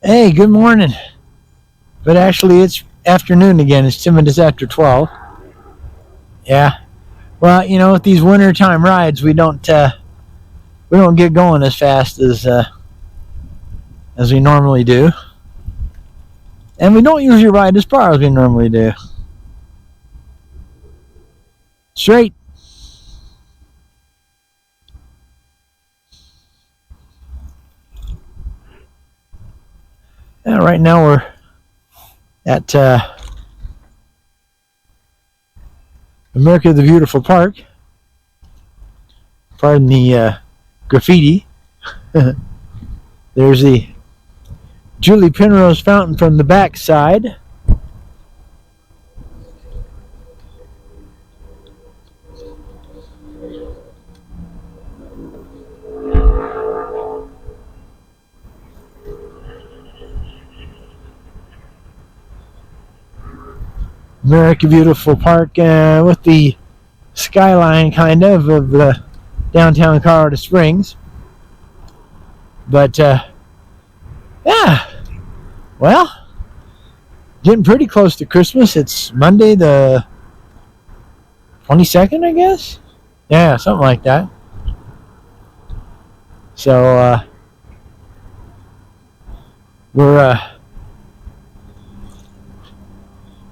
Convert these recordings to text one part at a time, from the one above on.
Hey, good morning. But actually, it's afternoon again. It's 10 minutes after 12. Yeah. Well, with these wintertime rides, we don't get going as fast as we normally do, and we don't usually ride as far as we normally do. Straight. Right now we're at America the Beautiful Park. Pardon the graffiti. There's the Julie Penrose Fountain from the back side. America Beautiful Park with the skyline kind of downtown Colorado Springs. But yeah, well, getting pretty close to Christmas. It's Monday the 22nd, I guess. Yeah, something like that. So we're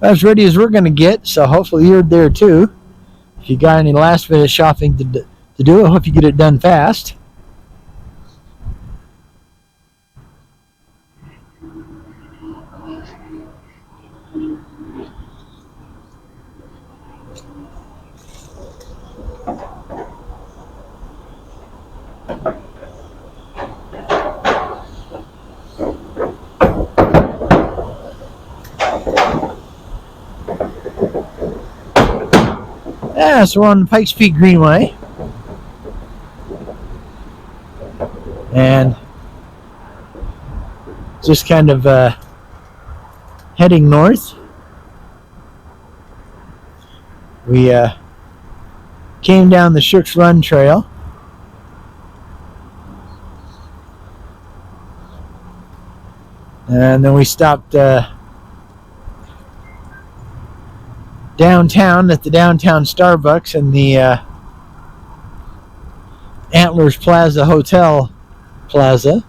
as ready as we're going to get. So hopefully you're there too. If you got any last minute shopping to do, I hope you get it done fast. Yeah, so we're on the Pikes Peak Greenway. And just kind of heading north. We came down the Shook's Run Trail. And then we stopped downtown at the downtown Starbucks and the Antlers Plaza Hotel Plaza.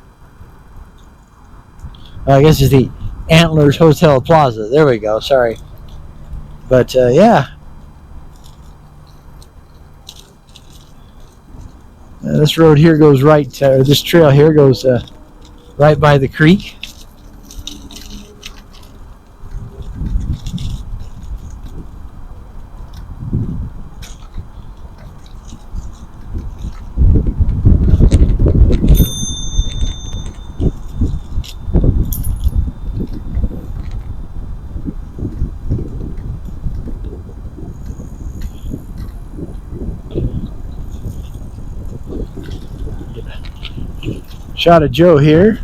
I guess it's the Antlers Hotel Plaza. There we go. Sorry. But yeah. This road here goes right, or this trail here goes right by the creek. Shot of Joe here.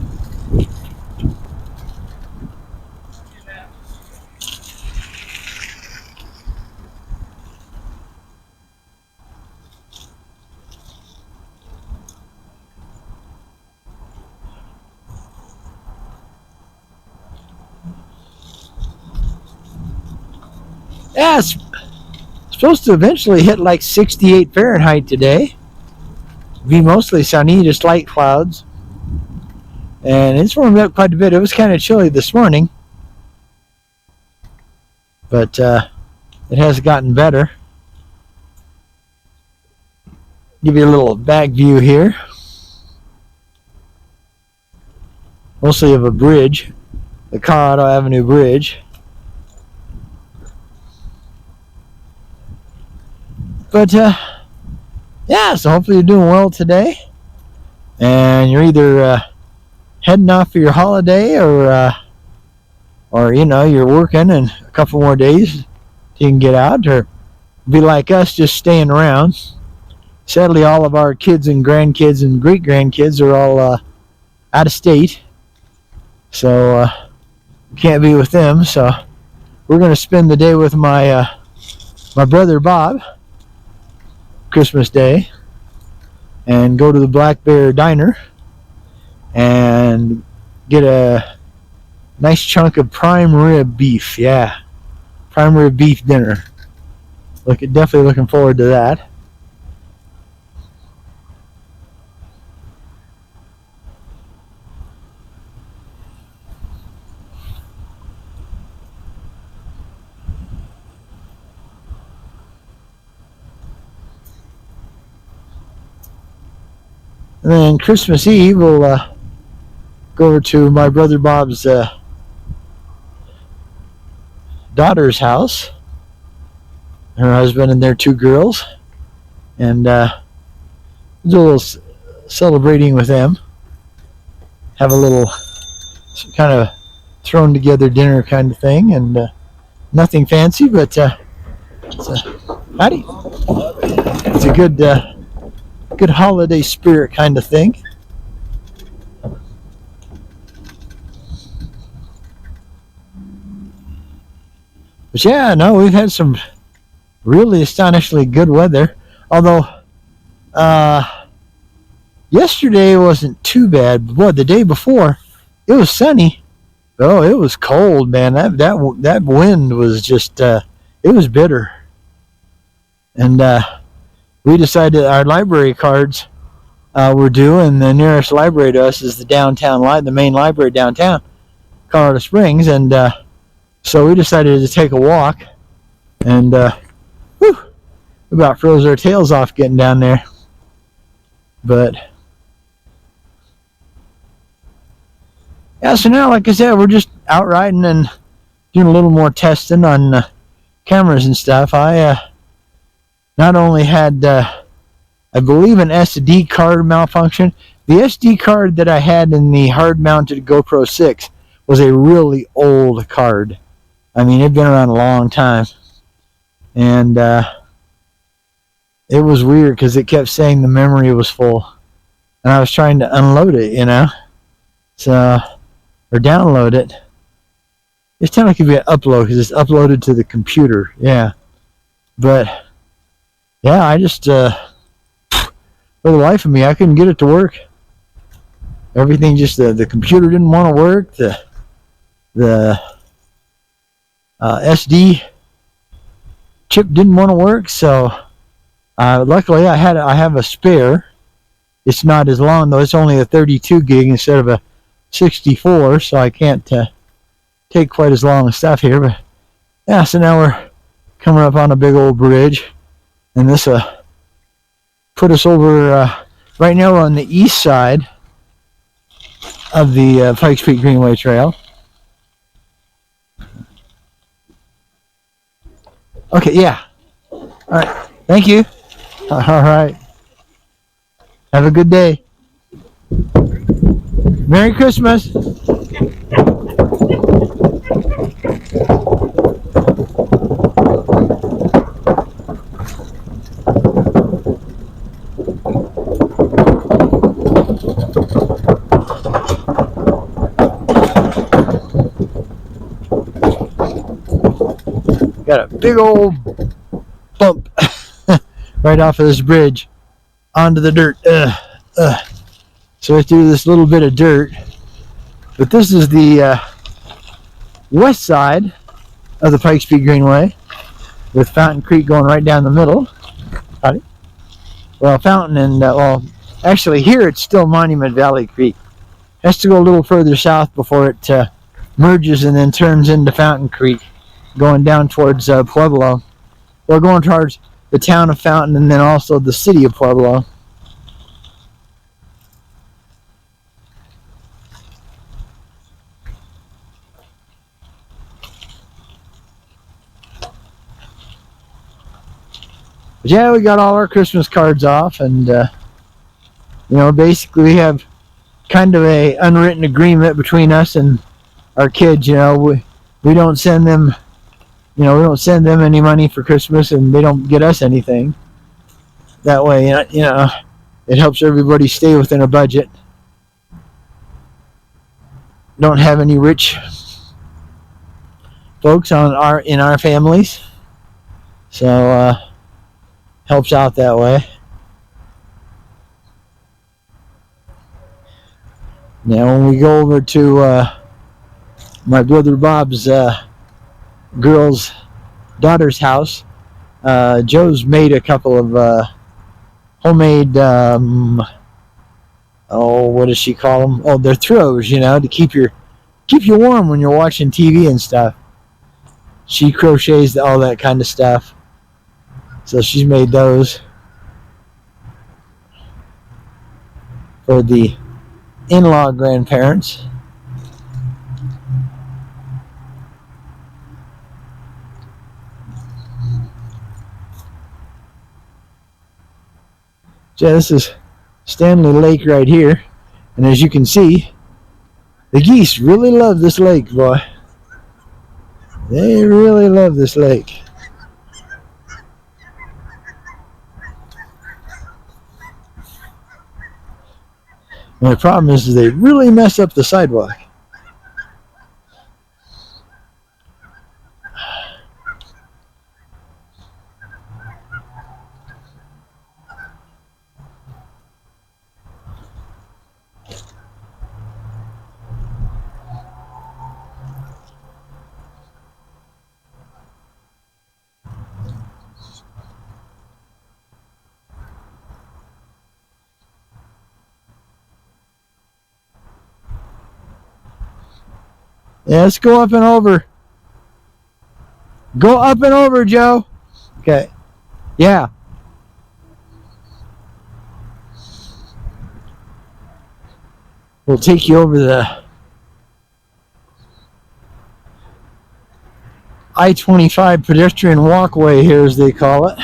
Yeah, it's supposed to eventually hit like 68 Fahrenheit today. Be mostly sunny, just light clouds. And it's warmed up quite a bit. It was kind of chilly this morning, but it has gotten better. Give you a little back view here. Mostly of a bridge, the Colorado Avenue Bridge. But yeah, so hopefully you're doing well today, and you're either heading off for your holiday, or you're working and a couple more days you can get out, or be like us, just staying around. Sadly, all of our kids and grandkids and great grandkids are all out of state, so can't be with them. So we're going to spend the day with my brother Bob, Christmas Day, and go to the Black Bear Diner and get a Nice chunk of prime rib beef. Yeah, prime rib beef dinner. Definitely looking forward to that. And then Christmas Eve, we'll go over to my brother Bob's daughter's house. Her husband and their two girls. And do a little celebrating with them. Have a little kind of thrown together dinner kind of thing. And nothing fancy, but it's howdy. It's a good holiday spirit kind of thing. But yeah, no, we've had some really astonishingly good weather. Although yesterday wasn't too bad. But boy, the day before, it was sunny. Oh, it was cold, man. That wind was just it was bitter. And we decided our library cards were due, and the nearest library to us is the main library downtown, Colorado Springs, and so we decided to take a walk, and we about froze our tails off getting down there. But yeah, so now, like I said, we're just out riding and doing a little more testing on cameras and stuff. I not only had, I believe, an SD card malfunction. The SD card that I had in the hard-mounted GoPro 6 was a really old card. I mean, it'd been around a long time. And it was weird because it kept saying the memory was full. And I was trying to unload it, So, or download it. It's kind of like it could be an upload because it's uploaded to the computer. Yeah. But, yeah, I just, for the life of me, I couldn't get it to work. Everything just, the computer didn't want to work. The SD chip didn't want to work, so luckily I have a spare. It's not as long though. It's only a 32 gig instead of a 64, so I can't take quite as long stuff here. But yeah, so now we're coming up on a big old bridge, and this put us over. Right now we're on the east side of the Pikes Peak Greenway Trail. Okay, yeah. All right. Thank you. All right. Have a good day. Merry Christmas. Got a big old bump right off of this bridge onto the dirt. So I threw this little bit of dirt. But this is the west side of the Pikes Peak Greenway, with Fountain Creek going right down the middle. Howdy. Well, Fountain and, actually here it's still Monument Valley Creek. It has to go a little further south before it merges and then turns into Fountain Creek, going down towards Pueblo. We're going towards the town of Fountain and then also the city of Pueblo. But yeah, we got all our Christmas cards off, and basically we have kind of a unwritten agreement between us and our kids. We don't send them, we don't send them any money for Christmas, and they don't get us anything. That way, it helps everybody stay within a budget. Don't have any rich folks in our families, so helps out that way. Now, when we go over to my brother Bob's girl's daughter's house. Joe's made a couple of homemade, what does she call them? Oh, they're throws, to keep you warm when you're watching TV and stuff. She crochets all that kind of stuff. So she's made those for the in-law grandparents. So this is Stanley Lake right here. And as you can see, the geese really love this lake, boy. They really love this lake. And the problem is they really mess up the sidewalk. Yeah, let's go up and over. Go up and over, Joe. Okay. Yeah. We'll take you over the I-25 pedestrian walkway here, as they call it.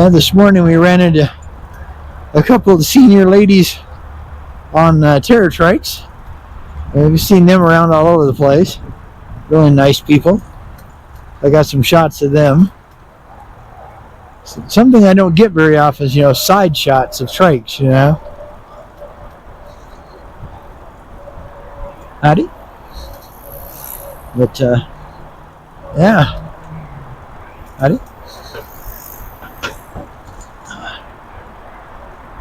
This morning we ran into a couple of senior ladies on terror trikes. We've seen them around all over the place. Really nice people. I got some shots of them. Something I don't get very often is, side shots of trikes, Howdy. But, yeah. Howdy.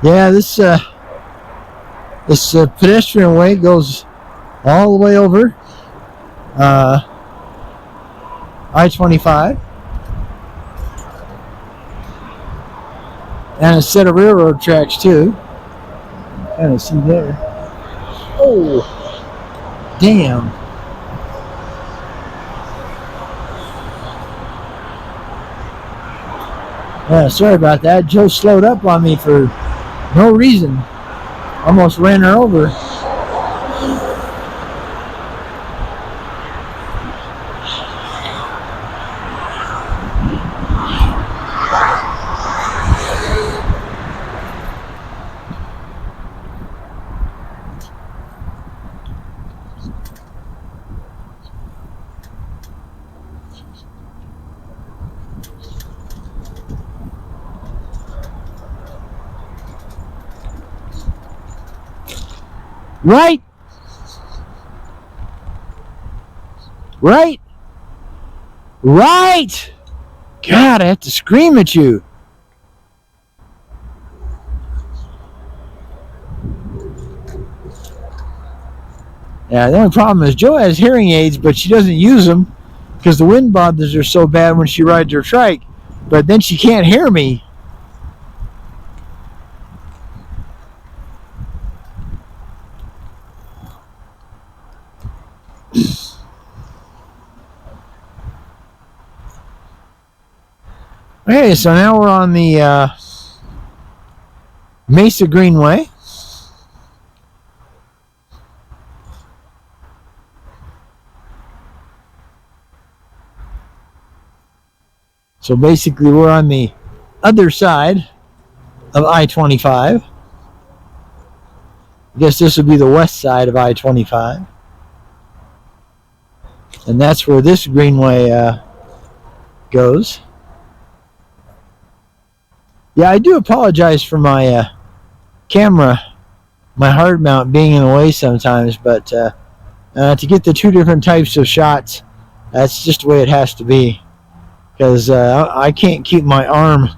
Yeah, this pedestrian way goes all the way over I-25, and a set of railroad tracks too. Kind of see there. Oh, damn! Yeah, sorry about that. Joe slowed up on me for no reason. Almost ran her over. Right? Right? Right! God, I have to scream at you. Yeah, the only problem is Joe has hearing aids, but she doesn't use them because the wind bothers her so bad when she rides her trike. But then she can't hear me. Okay, so now we're on the Mesa Greenway. So basically we're on the other side of I-25. I guess this would be the west side of I-25. And that's where this greenway goes. Yeah, I do apologize for my camera, my hard mount being in the way sometimes, but to get the two different types of shots, that's just the way it has to be. because I can't keep my arm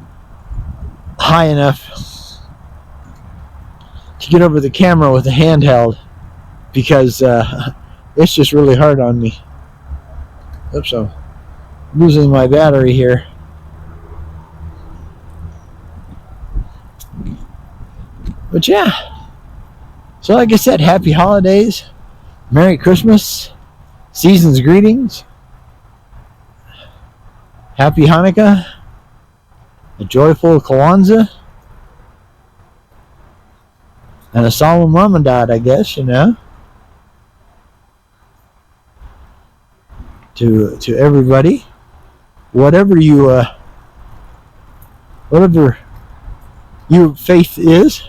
high enough to get over the camera with a handheld, because it's just really hard on me. Oops, I'm losing my battery here. But yeah, so like I said, happy holidays, Merry Christmas, season's greetings, Happy Hanukkah, a joyful Kwanzaa, and a solemn Ramadan, I guess, you know, to everybody, whatever your faith is.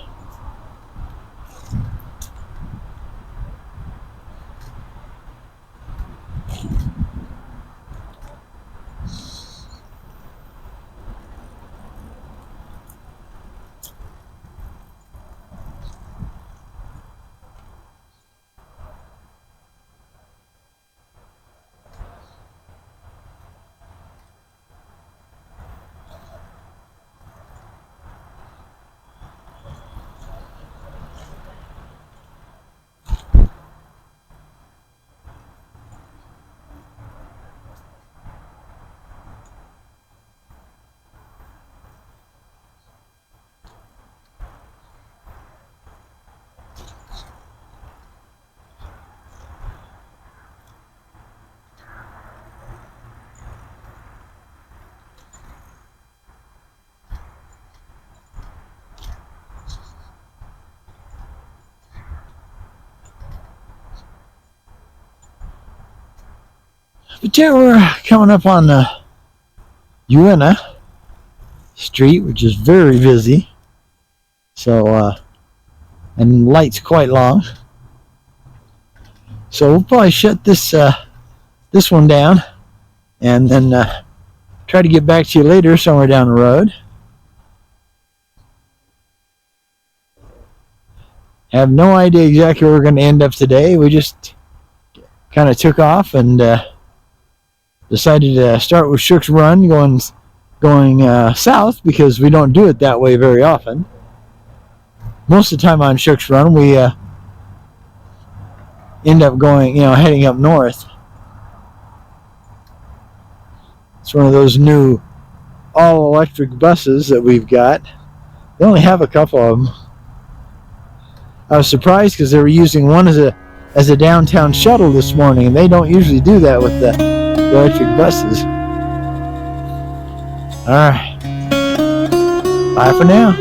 But yeah, we're coming up on Uena Street, which is very busy. So, and light's quite long. So we'll probably shut this one down, and then try to get back to you later somewhere down the road. Have no idea exactly where we're going to end up today. We just kind of took off and decided to start with Shook's Run, going south, because we don't do it that way very often. Most of the time on Shook's Run, we end up going, heading up north. It's one of those new all-electric buses that we've got. They only have a couple of them. I was surprised because they were using one as a downtown shuttle this morning, and they don't usually do that with the electric buses. All right. Bye for now.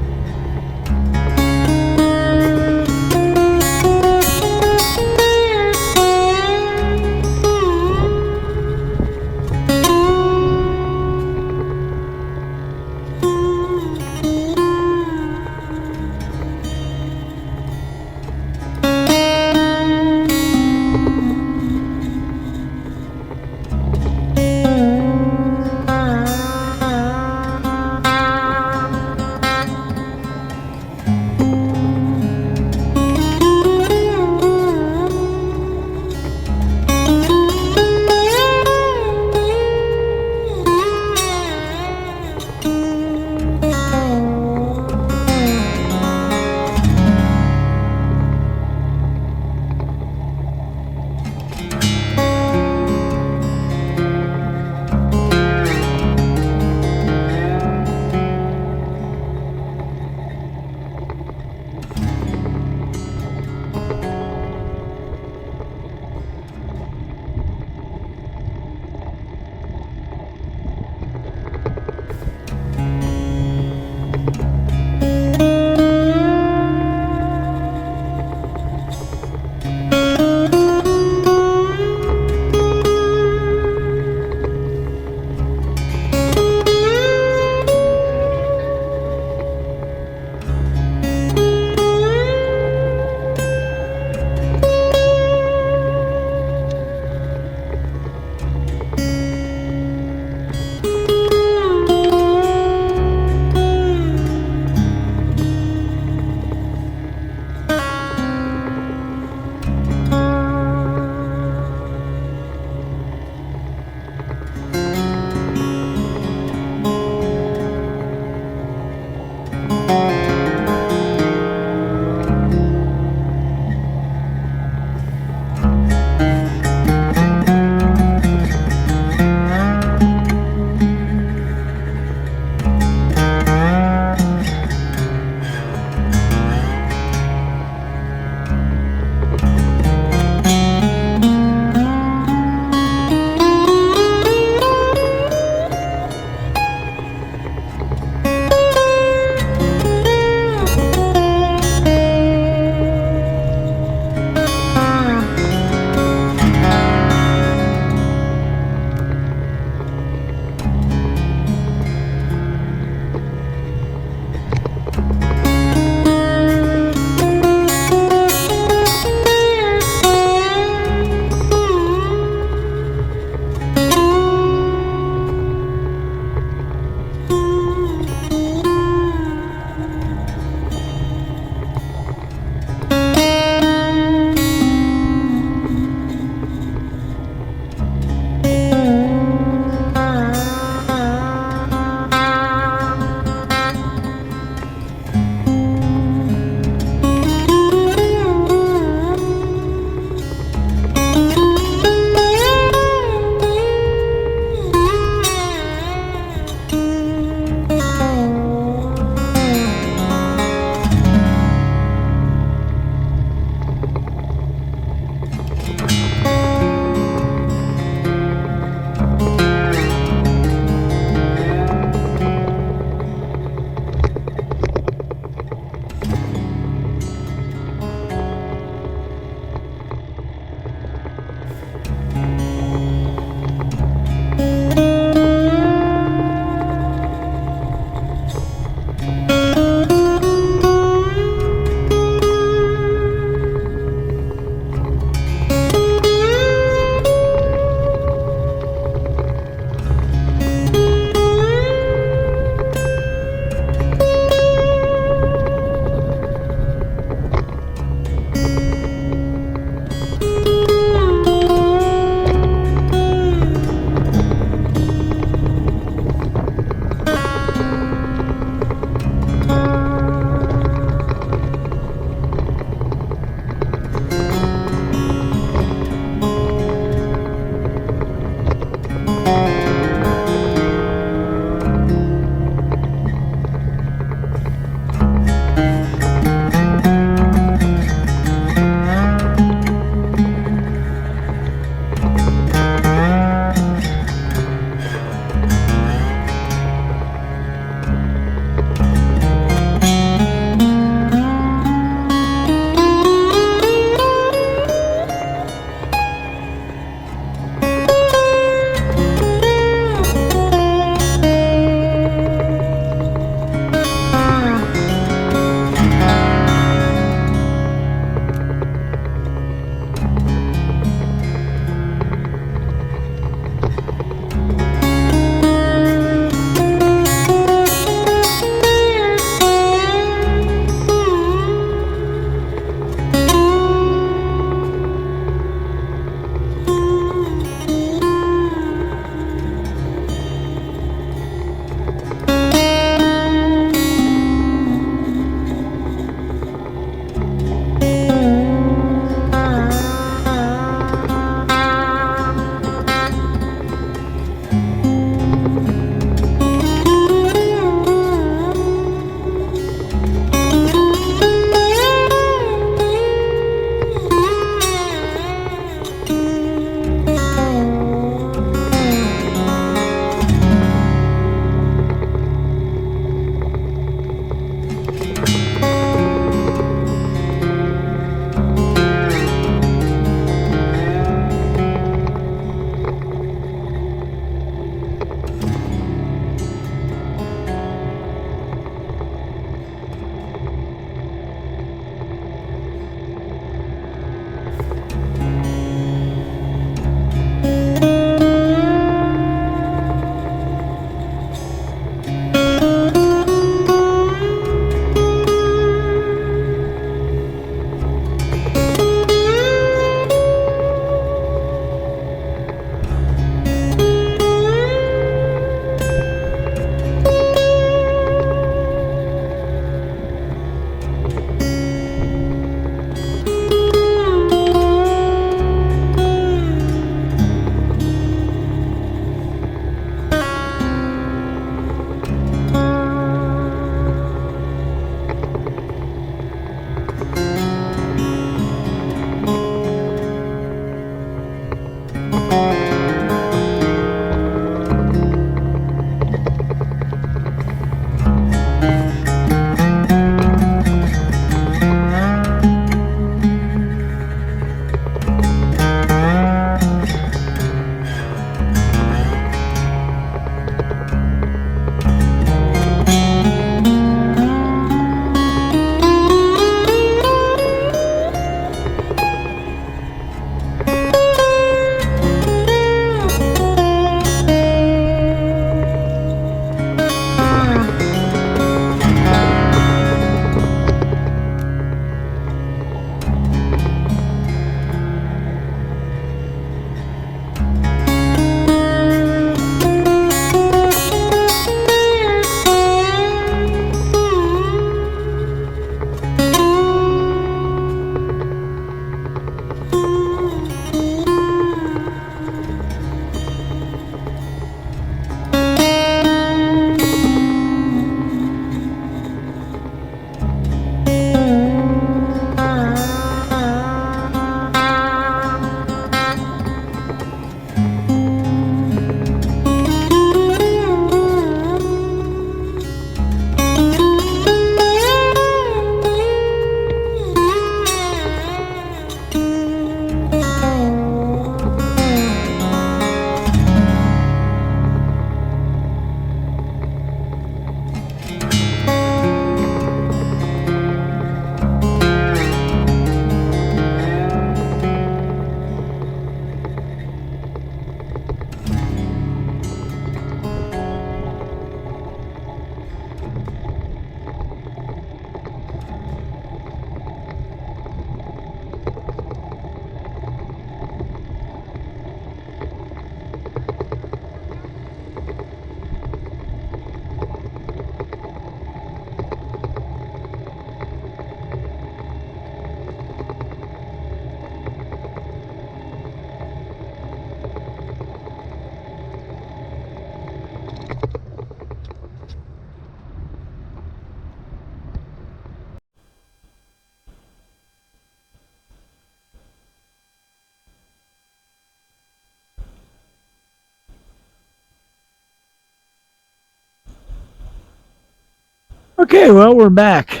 Okay, well, we're back.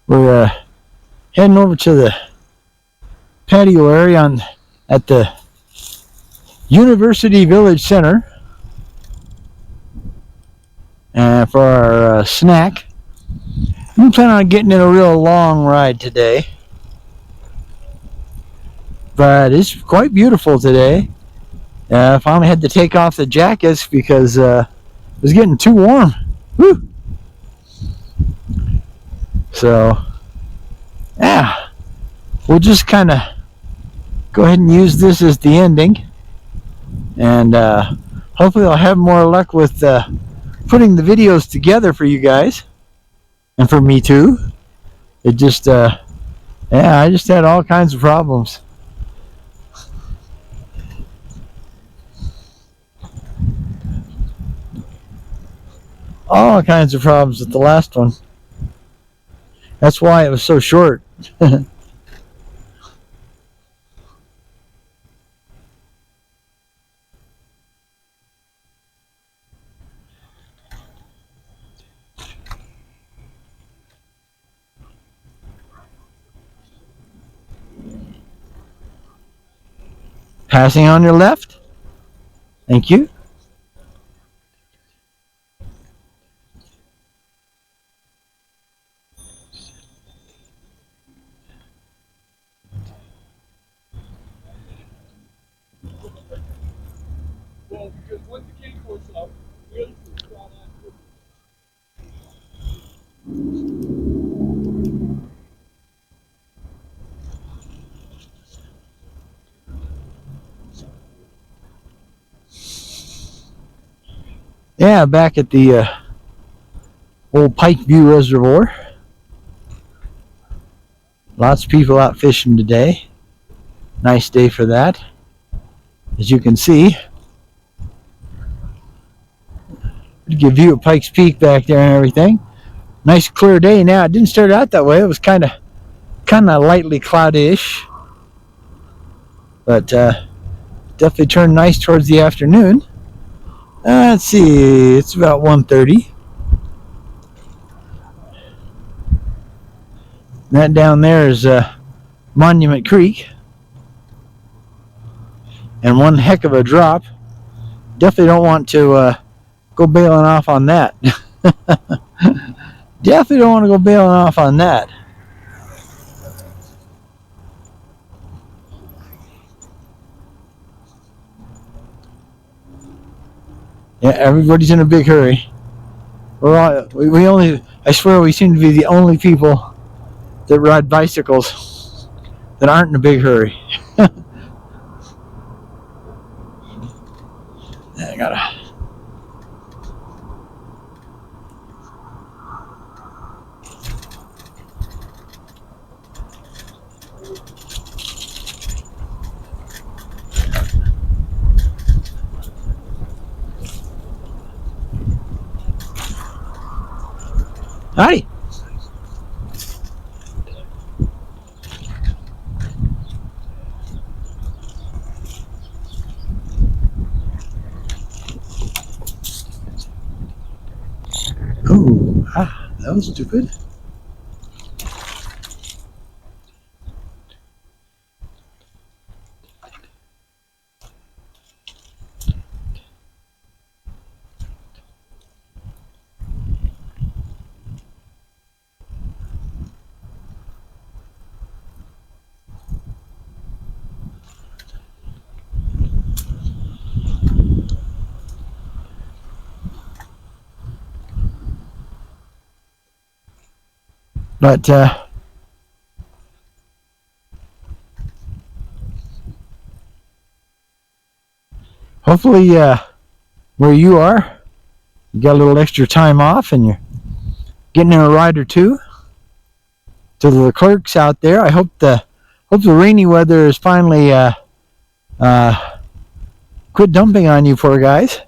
We're heading over to the patio area at the University Village Center for our snack. We plan on getting in a real long ride today, but it's quite beautiful today. I finally had to take off the jackets because it was getting too warm. Woo! So, yeah, we'll just kind of go ahead and use this as the ending, and hopefully I'll have more luck with putting the videos together for you guys and for me too. It just I just had all kinds of problems. All kinds of problems with the last one. That's why it was so short. Passing on your left. Thank you. Yeah, back at the old Pike View Reservoir. Lots of people out fishing today. Nice day for that. As you can see, give you a Pike's Peak back there and everything. Nice clear day now. It didn't start out that way. It was kind of lightly cloudy-ish, but definitely turned nice towards the afternoon. Let's see, it's about 1:30. That down there is Monument Creek, and one heck of a drop. Definitely don't want to go bailing off on that. Definitely don't want to go bailing off on that. Yeah, everybody's in a big hurry. We only, I swear we seem to be the only people that ride bicycles that aren't in a big hurry. I gotta. Howdy. Oh, that was stupid. But hopefully where you are, you got a little extra time off and you're getting in a ride or two. To the clerks out there, I hope the rainy weather is finally quit dumping on you poor guys.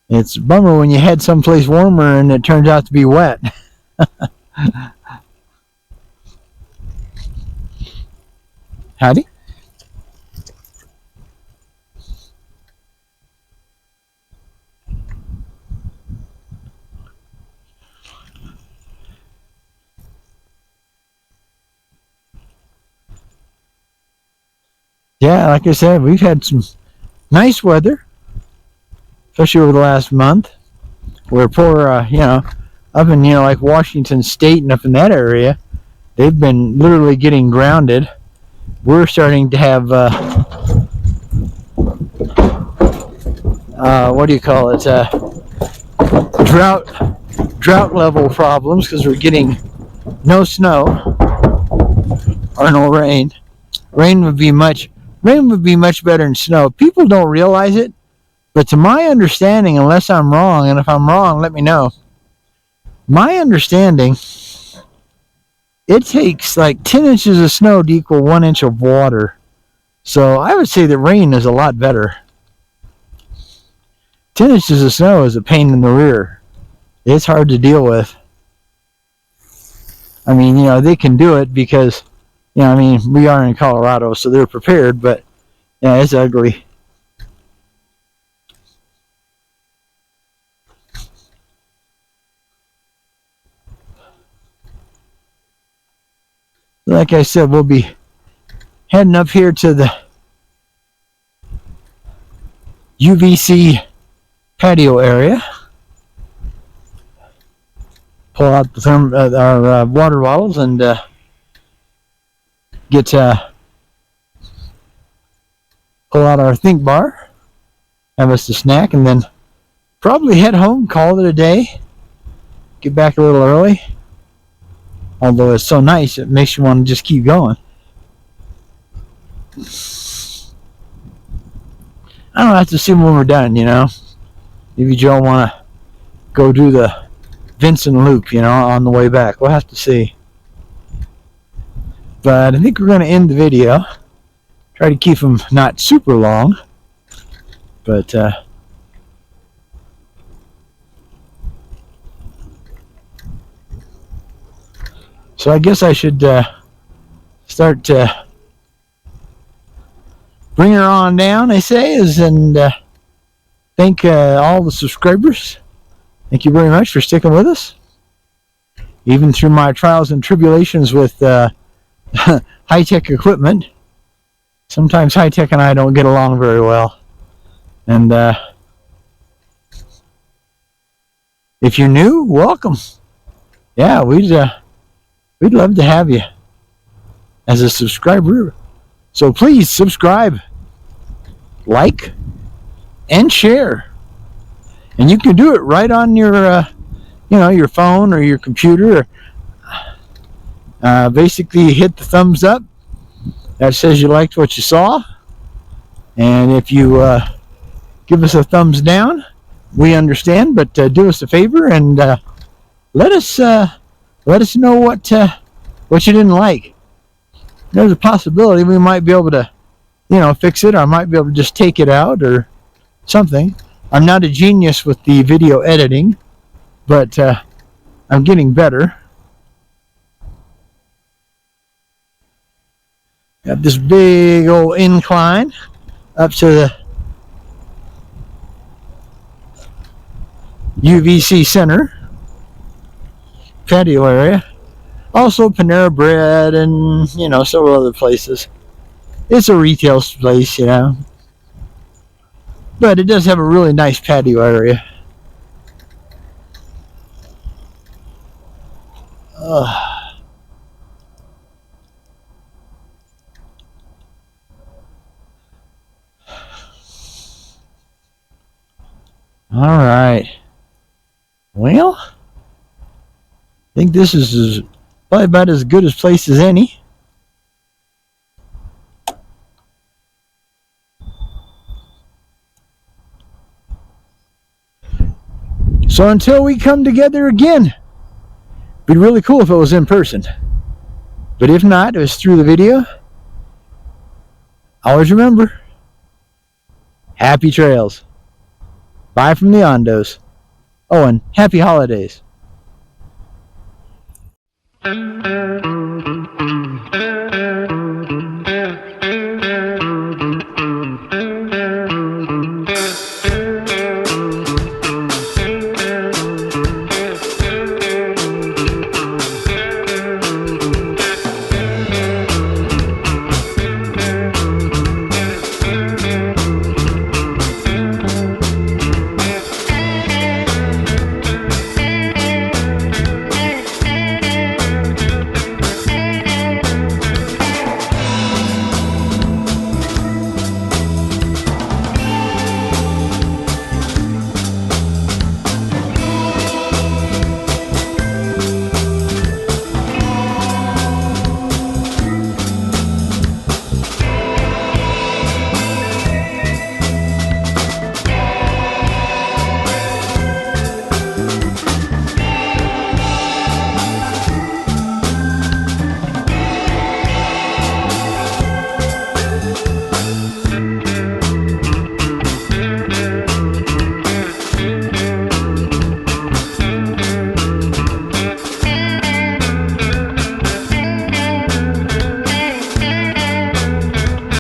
It's a bummer when you head someplace warmer and it turns out to be wet. Howdy. yeah, like I said, we've had some nice weather, especially over the last month. Where poor, up in, like Washington State and up in that area, they've been literally getting grounded. We're starting to have, what do you call it, drought level problems because we're getting no snow or no rain. Rain would be much better than snow. People don't realize it, but to my understanding, unless I'm wrong, and if I'm wrong, let me know. My understanding, it takes like 10 inches of snow to equal 1 inch of water. So I would say that rain is a lot better. 10 inches of snow is a pain in the rear. It's hard to deal with. I mean, they can do it because, we are in Colorado, so they're prepared, but, yeah, it's ugly. Like I said, we'll be heading up here to the UVC patio area. Pull out our water bottles and pull out our Think Bar, have us a snack, and then probably head home, call it a day, get back a little early. Although it's so nice, it makes you want to just keep going. I don't have to see when we're done, Maybe Joe want to go do the Vincent loop, on the way back. We'll have to see. But I think we're going to end the video. Try to keep them not super long. But, so I guess I should start bring her on down, I say, and thank all the subscribers. Thank you very much for sticking with us. Even through my trials and tribulations with high-tech equipment. Sometimes high-tech and I don't get along very well. And if you're new, welcome. Yeah, we'd love to have you as a subscriber. So please subscribe, like, and share. And you can do it right on your, your phone or your computer. Basically, hit the thumbs up. That says you liked what you saw. And if you give us a thumbs down, we understand. But do us a favor and let us know what you didn't like. There's a possibility we might be able to, fix it. Or I might be able to just take it out or something. I'm not a genius with the video editing, but I'm getting better. Got this big old incline up to the UVC Center patio area. Also Panera Bread and, several other places. It's a retail place, But it does have a really nice patio area. All right. Well, I think this is probably about as good a place as any. So until we come together again, it'd be really cool if it was in person. But if not, it was through the video. Always remember, happy trails. Bye from the Ondos. Oh, and happy holidays.